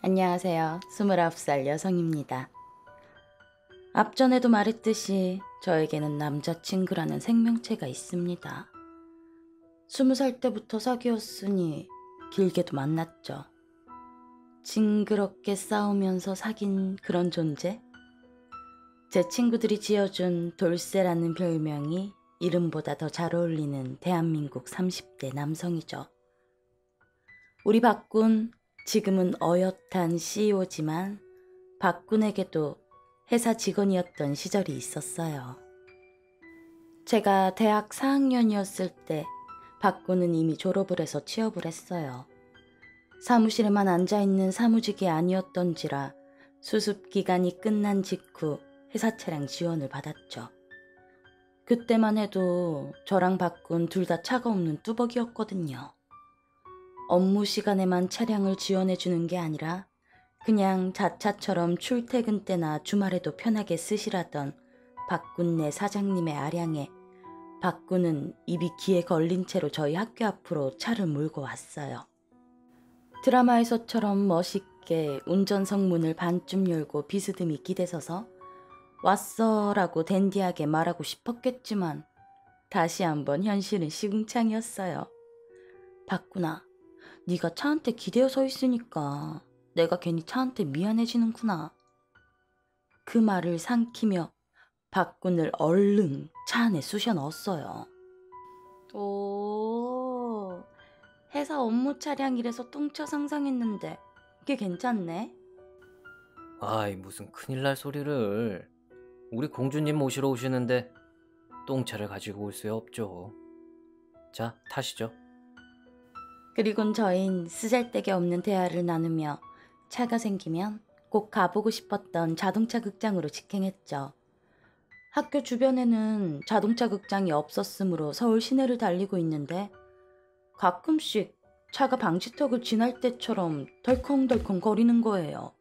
안녕하세요. 29살 여성입니다. 앞전에도 말했듯이 저에게는 남자친구라는 생명체가 있습니다. 20살 때부터 사귀었으니 길게도 만났죠. 징그럽게 싸우면서 사귄 그런 존재? 제 친구들이 지어준 돌쇠라는 별명이 이름보다 더 잘 어울리는 대한민국 30대 남성이죠. 우리 박군, 지금은 어엿한 CEO지만 박군에게도 회사 직원이었던 시절이 있었어요. 제가 대학 4학년이었을 때 박군은 이미 졸업을 해서 취업을 했어요. 사무실에만 앉아있는 사무직이 아니었던지라 수습 기간이 끝난 직후 회사 차량 지원을 받았죠. 그때만 해도 저랑 박군 둘 다 차가 없는 뚜벅이었거든요. 업무 시간에만 차량을 지원해주는 게 아니라 그냥 자차처럼 출퇴근 때나 주말에도 편하게 쓰시라던 박군네 사장님의 아량에 박군은 입이 귀에 걸린 채로 저희 학교 앞으로 차를 몰고 왔어요. 드라마에서처럼 멋있게 운전석 문을 반쯤 열고 비스듬히 기대서서 왔어라고 댄디하게 말하고 싶었겠지만 다시 한번 현실은 시궁창이었어요. 박군아, 네가 차한테 기대어 서 있으니까 내가 괜히 차한테 미안해지는구나. 그 말을 삼키며 박군을 얼른 차 안에 쑤셔 넣었어요. 오, 회사 업무 차량이라서 똥차 상상했는데 그게 괜찮네. 아이, 무슨 큰일 날 소리를. 우리 공주님 모시러 오시는데 똥차를 가지고 올 수 없죠. 자, 타시죠. 그리곤 저흰 쓰잘데기 없는 대화를 나누며 차가 생기면 꼭 가보고 싶었던 자동차 극장으로 직행했죠. 학교 주변에는 자동차 극장이 없었으므로 서울 시내를 달리고 있는데 가끔씩 차가 방지턱을 지날 때처럼 덜컹덜컹 거리는 거예요.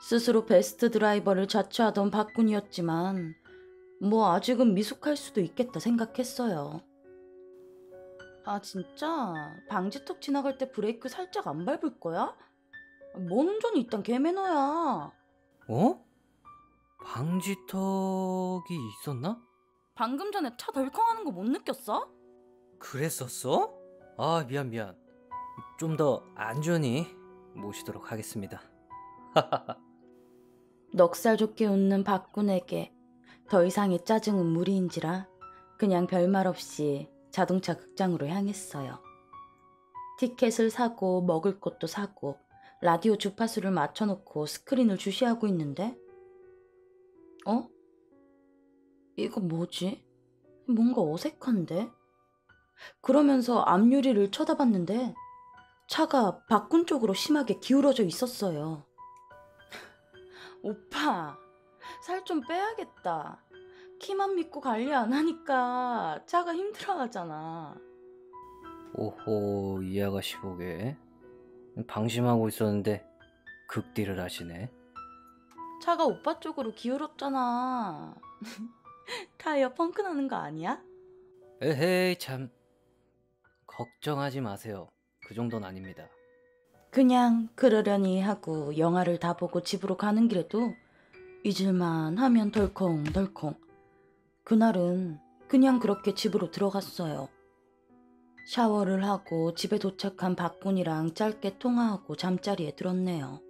스스로 베스트 드라이버를 자처하던 박군이었지만 뭐 아직은 미숙할 수도 있겠다 생각했어요. 아 진짜? 방지턱 지나갈 때 브레이크 살짝 안 밟을 거야? 뭔 운전이 이딴 개매너야. 어? 방지턱이 있었나? 방금 전에 차 덜컹하는 거 못 느꼈어? 그랬었어? 아, 미안. 좀 더 안전히 모시도록 하겠습니다. 넉살 좋게 웃는 박군에게 더 이상의 짜증은 무리인지라 그냥 별말 없이 자동차 극장으로 향했어요. 티켓을 사고 먹을 것도 사고 라디오 주파수를 맞춰놓고 스크린을 주시하고 있는데 어? 이거 뭐지? 뭔가 어색한데? 그러면서 앞유리를 쳐다봤는데 차가 박군 쪽으로 심하게 기울어져 있었어요. 오빠, 살 좀 빼야겠다. 키만 믿고 관리 안 하니까 차가 힘들어하잖아. 오호, 이 아가씨 보게. 방심하고 있었는데 극딜을 하시네. 차가 오빠 쪽으로 기울었잖아. 타이어 펑크 나는 거 아니야? 에헤이, 참. 걱정하지 마세요. 그 정도는 아닙니다. 그냥 그러려니 하고 영화를 다 보고 집으로 가는 길에도 잊을만 하면 덜컹덜컹. 그날은 그냥 그렇게 집으로 들어갔어요. 샤워를 하고 집에 도착한 박군이랑 짧게 통화하고 잠자리에 들었네요.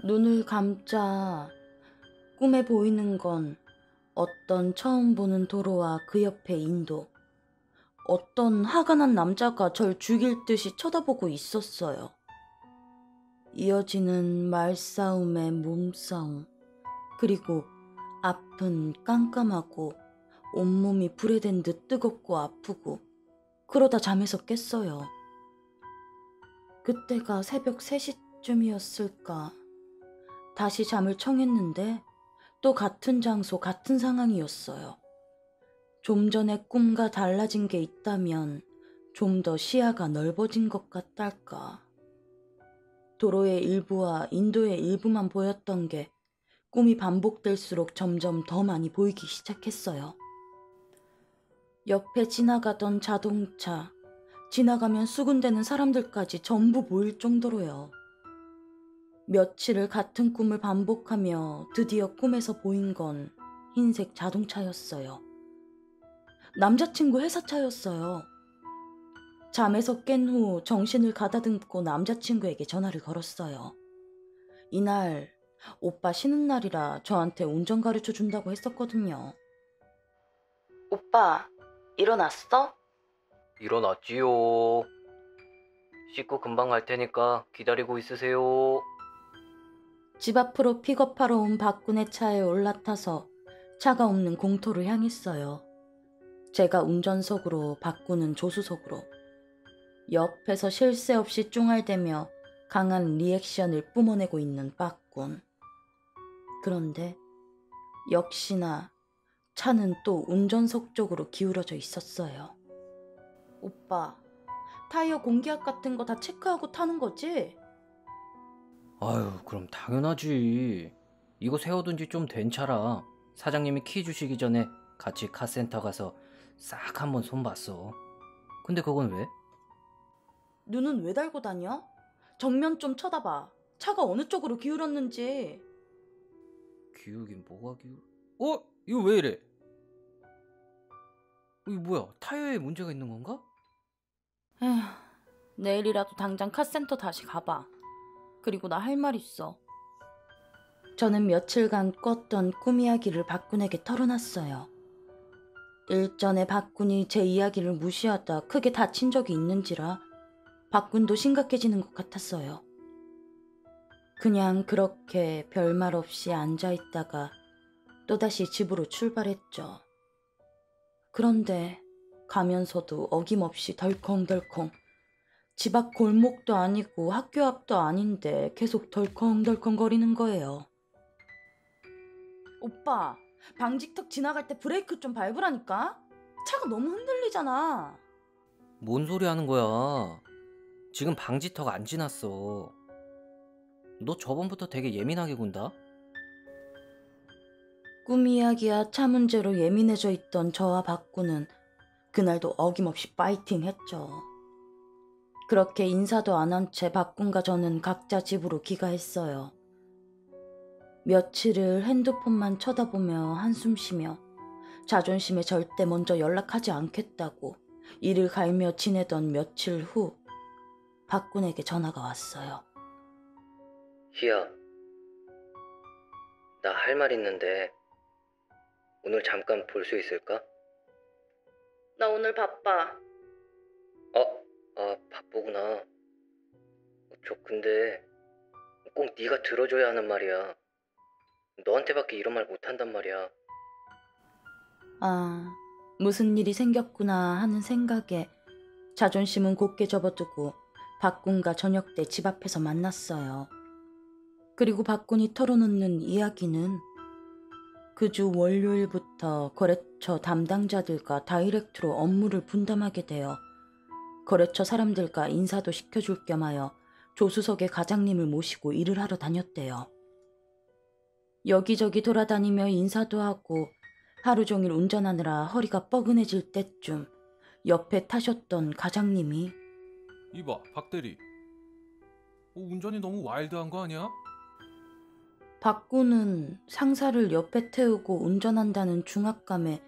눈을 감자 꿈에 보이는 건 어떤 처음 보는 도로와 그 옆에 인도. 어떤 화가 난 남자가 절 죽일 듯이 쳐다보고 있었어요. 이어지는 말싸움에 몸싸움. 그리고 앞은 깜깜하고 온몸이 불에 댄 듯 뜨겁고 아프고 그러다 잠에서 깼어요. 그때가 새벽 3시쯤이었을까. 다시 잠을 청했는데 또 같은 장소 같은 상황이었어요. 좀 전에 꿈과 달라진 게 있다면 좀 더 시야가 넓어진 것 같달까. 도로의 일부와 인도의 일부만 보였던 게 꿈이 반복될수록 점점 더 많이 보이기 시작했어요. 옆에 지나가던 자동차, 지나가면 수군대는 사람들까지 전부 보일 정도로요. 며칠을 같은 꿈을 반복하며 드디어 꿈에서 보인 건 흰색 자동차였어요. 남자친구 회사차였어요. 잠에서 깬 후 정신을 가다듬고 남자친구에게 전화를 걸었어요. 이날 오빠 쉬는 날이라 저한테 운전 가르쳐 준다고 했었거든요. 오빠, 일어났어? 일어났지요. 씻고 금방 갈 테니까 기다리고 있으세요. 집 앞으로 픽업하러 온 박군의 차에 올라타서 차가 없는 공터를 향했어요. 제가 운전석으로, 박군은 조수석으로. 옆에서 쉴 새 없이 쭝알대며 강한 리액션을 뿜어내고 있는 박군. 그런데 역시나 차는 또 운전석 쪽으로 기울어져 있었어요. 오빠, 타이어 공기압 같은 거 다 체크하고 타는 거지? 아유, 그럼 당연하지. 이거 세워둔 지 좀 된 차라 사장님이 키 주시기 전에 같이 카센터 가서 싹 한번 손봤어. 근데 그건 왜? 눈은 왜 달고 다녀? 정면 좀 쳐다봐. 차가 어느 쪽으로 기울었는지. 기울긴 뭐가 기울... 이거 왜 이래? 이거 뭐야? 타이어에 문제가 있는 건가? 에휴, 내일이라도 당장 카센터 다시 가봐. 그리고 나 할 말 있어. 저는 며칠간 꿨던 꿈 이야기를 박군에게 털어놨어요. 일전에 박군이 제 이야기를 무시하다 크게 다친 적이 있는지라 박군도 심각해지는 것 같았어요. 그냥 그렇게 별말 없이 앉아있다가 또다시 집으로 출발했죠. 그런데 가면서도 어김없이 덜컹덜컹, 집 앞 골목도 아니고 학교 앞도 아닌데 계속 덜컹덜컹 거리는 거예요. 오빠, 방직턱 지나갈 때 브레이크 좀 밟으라니까? 차가 너무 흔들리잖아. 뭔 소리 하는 거야? 지금 방지턱 안 지났어. 너 저번부터 되게 예민하게 군다? 꿈 이야기와 차 문제로 예민해져 있던 저와 박구는 그날도 어김없이 파이팅 했죠. 그렇게 인사도 안 한 채 박군과 저는 각자 집으로 귀가했어요. 며칠을 핸드폰만 쳐다보며 한숨 쉬며 자존심에 절대 먼저 연락하지 않겠다고 이를 갈며 지내던 며칠 후 박군에게 전화가 왔어요. 희야, 나 할 말 있는데 오늘 잠깐 볼 수 있을까? 나 오늘 바빠. 바쁘구나. 저 근데 꼭 네가 들어줘야 하는 말이야. 너한테밖에 이런 말 못한단 말이야. 아, 무슨 일이 생겼구나 하는 생각에 자존심은 곧게 접어두고 박군과 저녁 때 집 앞에서 만났어요. 그리고 박군이 털어놓는 이야기는 그 주 월요일부터 거래처 담당자들과 다이렉트로 업무를 분담하게 되어 거래처 사람들과 인사도 시켜줄 겸 하여 조수석의 과장님을 모시고 일을 하러 다녔대요. 여기저기 돌아다니며 인사도 하고 하루 종일 운전하느라 허리가 뻐근해질 때쯤 옆에 타셨던 과장님이 이봐, 박대리. 운전이 너무 와일드한 거 아니야? 박구는 상사를 옆에 태우고 운전한다는 중압감에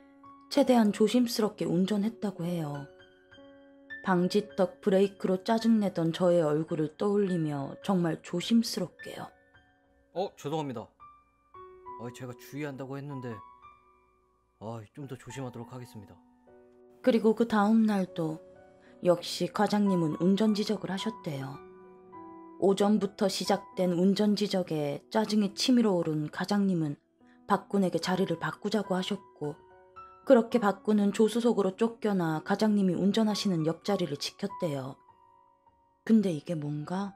최대한 조심스럽게 운전했다고 해요. 방지턱 브레이크로 짜증내던 저의 얼굴을 떠올리며 정말 조심스럽게요. 죄송합니다. 제가 주의한다고 했는데 좀 더 조심하도록 하겠습니다. 그리고 그 다음 날도 역시 과장님은 운전 지적을 하셨대요. 오전부터 시작된 운전 지적에 짜증이 치밀어 오른 과장님은 박군에게 자리를 바꾸자고 하셨고, 그렇게 박군은 조수석으로 쫓겨나 과장님이 운전하시는 옆자리를 지켰대요. 근데 이게 뭔가?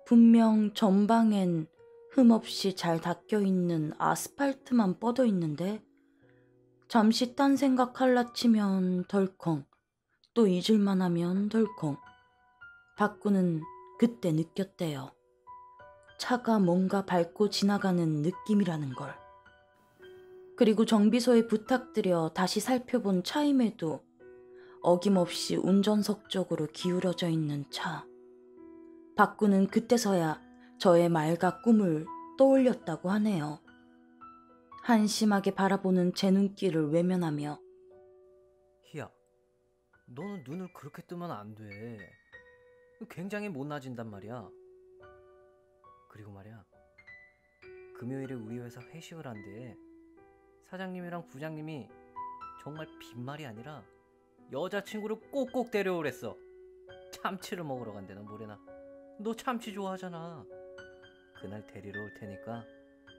분명 전방엔 흠없이 잘 닦여있는 아스팔트만 뻗어 있는데 잠시 딴 생각 할라 치면 덜컹, 또 잊을만 하면 덜컹. 박군은 그때 느꼈대요. 차가 뭔가 밟고 지나가는 느낌이라는 걸. 그리고 정비소에 부탁드려 다시 살펴본 차임에도 어김없이 운전석 쪽으로 기울어져 있는 차. 박군은 그때서야 저의 말과 꿈을 떠올렸다고 하네요. 한심하게 바라보는 제 눈길을 외면하며 희야, 너는 눈을 그렇게 뜨면 안 돼. 굉장히 못나진단 말이야. 그리고 말이야, 금요일에 우리 회사 회식을 한대. 사장님이랑 부장님이 정말 빈말이 아니라 여자친구를 꼭꼭 데려오랬어. 참치를 먹으러 간대나 뭐래나. 너 참치 좋아하잖아. 그날 데리러 올 테니까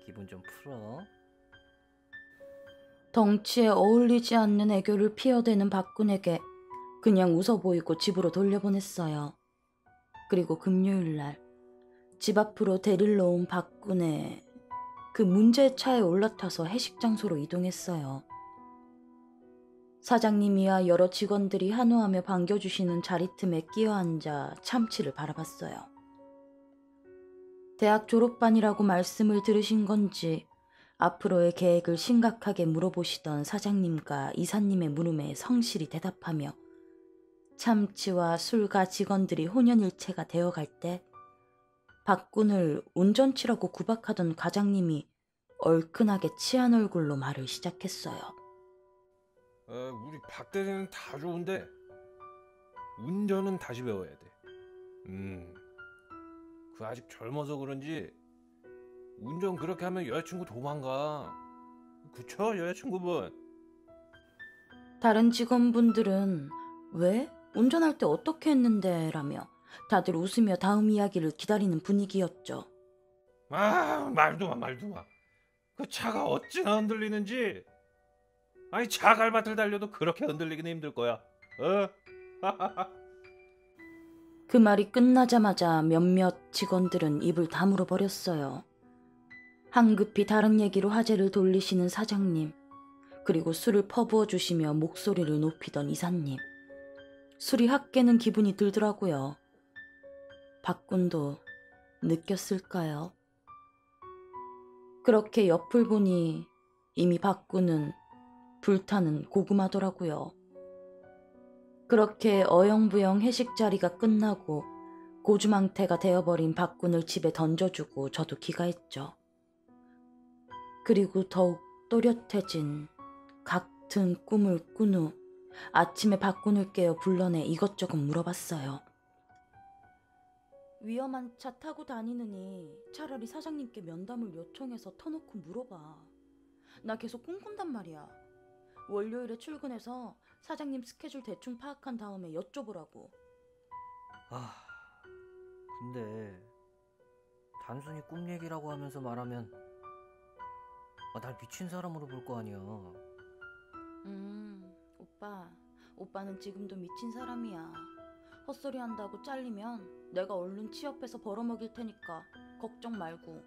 기분 좀 풀어. 덩치에 어울리지 않는 애교를 피워대는 박군에게 그냥 웃어 보이고 집으로 돌려보냈어요. 그리고 금요일 날 집 앞으로 데리러 온 박군의 그 문제의 차에 올라타서 회식 장소로 이동했어요. 사장님이야 여러 직원들이 한호하며 반겨주시는 자리 틈에 끼어앉아 참치를 바라봤어요. 대학 졸업반이라고 말씀을 들으신 건지 앞으로의 계획을 심각하게 물어보시던 사장님과 이사님의 물음에 성실히 대답하며 참치와 술과 직원들이 혼연일체가 되어갈 때 박군을 운전치라고 구박하던 과장님이 얼큰하게 취한 얼굴로 말을 시작했어요. 우리 박 대리는 다 좋은데 운전은 다시 배워야 돼. 그 아직 젊어서 그런지 운전 그렇게 하면 여자친구 도망가. 그쵸, 여자친구분? 다른 직원분들은 왜? 운전할 때 어떻게 했는데? 라며 다들 웃으며 다음 이야기를 기다리는 분위기였죠. 말도 마. 그 차가 어찌나 흔들리는지. 아니, 차 갈밭을 달려도 그렇게 흔들리기는 힘들 거야. 그 말이 끝나자마자 몇몇 직원들은 입을 다물어 버렸어요. 황급히 다른 얘기로 화제를 돌리시는 사장님, 그리고 술을 퍼부어 주시며 목소리를 높이던 이사님. 술이 확 깨는 기분이 들더라고요. 박군도 느꼈을까요? 그렇게 옆을 보니 이미 박군은 불타는 고구마더라고요. 그렇게 어영부영 회식 자리가 끝나고 고주망태가 되어버린 박군을 집에 던져주고 저도 귀가했죠. 그리고 더욱 또렷해진 같은 꿈을 꾼 후 아침에 박군을 깨어 불러내 이것저것 물어봤어요. 위험한 차 타고 다니느니 차라리 사장님께 면담을 요청해서 터놓고 물어봐. 나 계속 꿈꾼단 말이야. 월요일에 출근해서 사장님 스케줄 대충 파악한 다음에 여쭤보라고. 근데 단순히 꿈 얘기라고 하면서 말하면 날 미친 사람으로 볼 거 아니야. 오빠는 지금도 미친 사람이야. 헛소리 한다고 잘리면 내가 얼른 취업해서 벌어먹일 테니까 걱정 말고.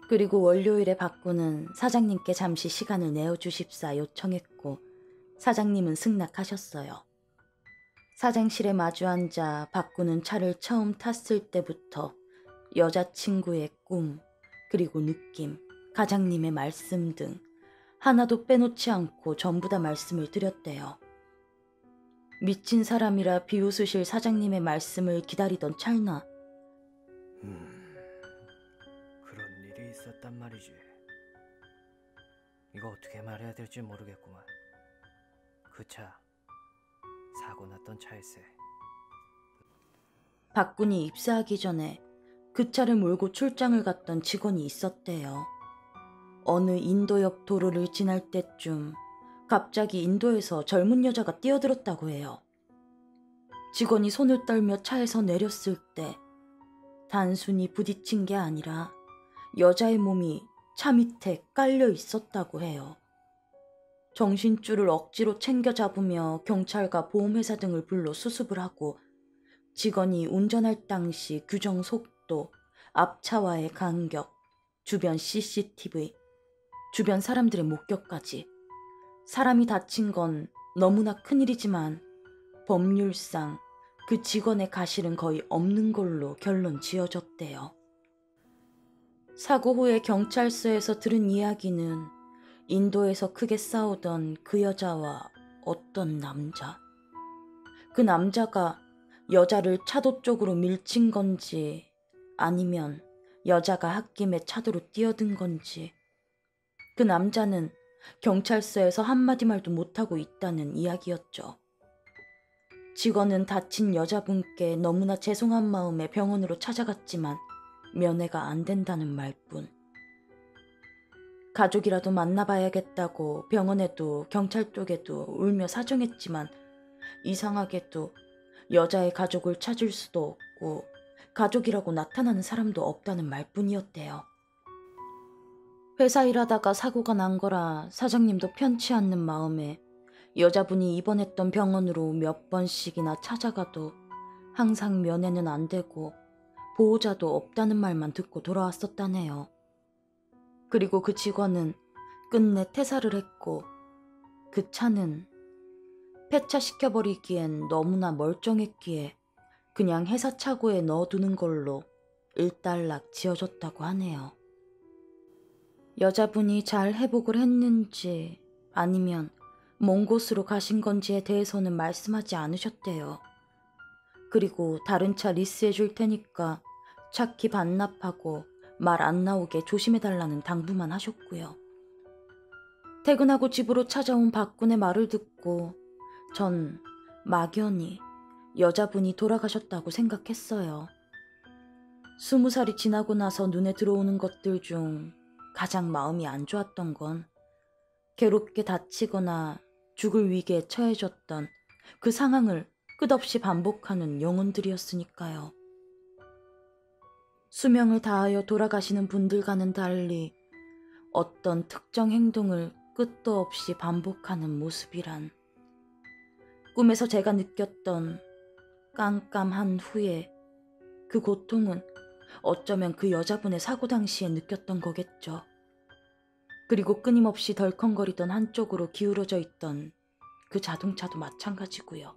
그리고 월요일에 박군은 사장님께 잠시 시간을 내어주십사 요청했고 사장님은 승낙하셨어요. 사장실에 마주 앉아 박군은 차를 처음 탔을 때부터 여자친구의 꿈, 그리고 느낌, 과장님의 말씀 등 하나도 빼놓지 않고 전부 다 말씀을 드렸대요. 미친 사람이라 비웃으실 사장님의 말씀을 기다리던 찰나 그런 일이 있었단 말이지. 이거 어떻게 말해야 될지 모르겠구만. 그 차 사고 났던 차일세. 박군이 입사하기 전에 그 차를 몰고 출장을 갔던 직원이 있었대요. 어느 인도 옆 도로를 지날 때쯤 갑자기 인도에서 젊은 여자가 뛰어들었다고 해요. 직원이 손을 떨며 차에서 내렸을 때 단순히 부딪힌 게 아니라 여자의 몸이 차 밑에 깔려 있었다고 해요. 정신줄을 억지로 챙겨 잡으며 경찰과 보험회사 등을 불러 수습을 하고 직원이 운전할 당시 규정 속도, 앞차와의 간격, 주변 CCTV, 주변 사람들의 목격까지 사람이 다친 건 너무나 큰일이지만 법률상 그 직원의 가실은 거의 없는 걸로 결론 지어졌대요. 사고 후에 경찰서에서 들은 이야기는 인도에서 크게 싸우던 그 여자와 어떤 남자. 그 남자가 여자를 차도 쪽으로 밀친 건지 아니면 여자가 홧김에 차도로 뛰어든 건지 그 남자는 경찰서에서 한마디 말도 못하고 있다는 이야기였죠. 직원은 다친 여자분께 너무나 죄송한 마음에 병원으로 찾아갔지만 면회가 안 된다는 말뿐. 가족이라도 만나봐야겠다고 병원에도 경찰 쪽에도 울며 사정했지만 이상하게도 여자의 가족을 찾을 수도 없고 가족이라고 나타나는 사람도 없다는 말뿐이었대요. 회사 일하다가 사고가 난 거라 사장님도 편치 않는 마음에 여자분이 입원했던 병원으로 몇 번씩이나 찾아가도 항상 면회는 안 되고 보호자도 없다는 말만 듣고 돌아왔었다네요. 그리고 그 직원은 끝내 퇴사를 했고 그 차는 폐차시켜버리기엔 너무나 멀쩡했기에 그냥 회사 차고에 넣어두는 걸로 일단락 지어줬다고 하네요. 여자분이 잘 회복을 했는지 아니면 먼 곳으로 가신 건지에 대해서는 말씀하지 않으셨대요. 그리고 다른 차 리스해 줄 테니까 차키 반납하고 말 안 나오게 조심해달라는 당부만 하셨고요. 퇴근하고 집으로 찾아온 박군의 말을 듣고 전 막연히 여자분이 돌아가셨다고 생각했어요. 20살이 지나고 나서 눈에 들어오는 것들 중 가장 마음이 안 좋았던 건 괴롭게 다치거나 죽을 위기에 처해졌던 그 상황을 끝없이 반복하는 영혼들이었으니까요. 수명을 다하여 돌아가시는 분들과는 달리 어떤 특정 행동을 끝도 없이 반복하는 모습이란 꿈에서 제가 느꼈던 깜깜한 후에 그 고통은 어쩌면 그 여자분의 사고 당시에 느꼈던 거겠죠. 그리고 끊임없이 덜컹거리던 한쪽으로 기울어져 있던 그 자동차도 마찬가지고요.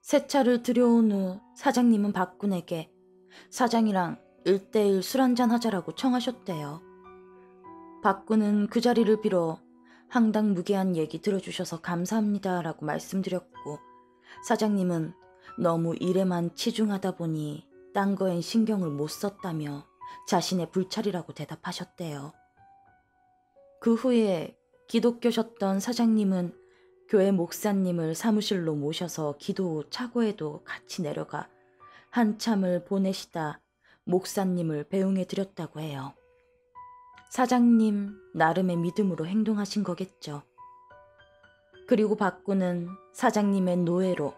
새 차를 들여온 후 사장님은 박군에게 사장이랑 1대1 술 한잔 하자라고 청하셨대요. 박군은 그 자리를 빌어 황당무계한 얘기 들어주셔서 감사합니다라고 말씀드렸고 사장님은 너무 일에만 치중하다 보니 딴 거엔 신경을 못 썼다며 자신의 불찰이라고 대답하셨대요. 그 후에 기독교셨던 사장님은 교회 목사님을 사무실로 모셔서 기도 후 차고에도 같이 내려가 한참을 보내시다 목사님을 배웅해 드렸다고 해요. 사장님 나름의 믿음으로 행동하신 거겠죠. 그리고 박군은 사장님의 노예로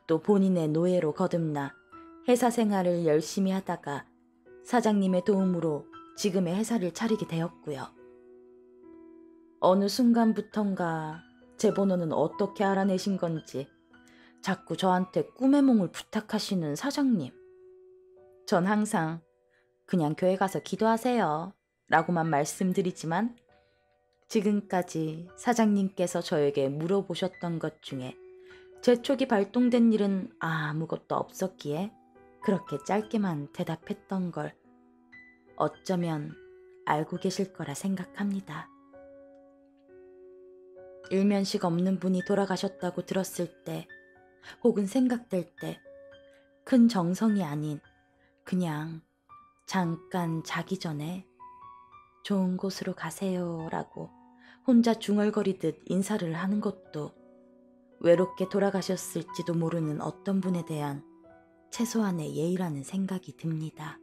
또 본인의 노예로 거듭나 회사 생활을 열심히 하다가 사장님의 도움으로 지금의 회사를 차리게 되었고요. 어느 순간부턴가 제 번호는 어떻게 알아내신 건지 자꾸 저한테 꿈의 몽을 부탁하시는 사장님. 전 항상 그냥 교회 가서 기도하세요 라고만 말씀드리지만 지금까지 사장님께서 저에게 물어보셨던 것 중에 제 촉이 발동된 일은 아무것도 없었기에 그렇게 짧게만 대답했던 걸 어쩌면 알고 계실 거라 생각합니다. 일면식 없는 분이 돌아가셨다고 들었을 때 혹은 생각될 때 큰 정성이 아닌 그냥 잠깐 자기 전에 좋은 곳으로 가세요 라고 혼자 중얼거리듯 인사를 하는 것도 외롭게 돌아가셨을지도 모르는 어떤 분에 대한 최소한의 예의라는 생각이 듭니다.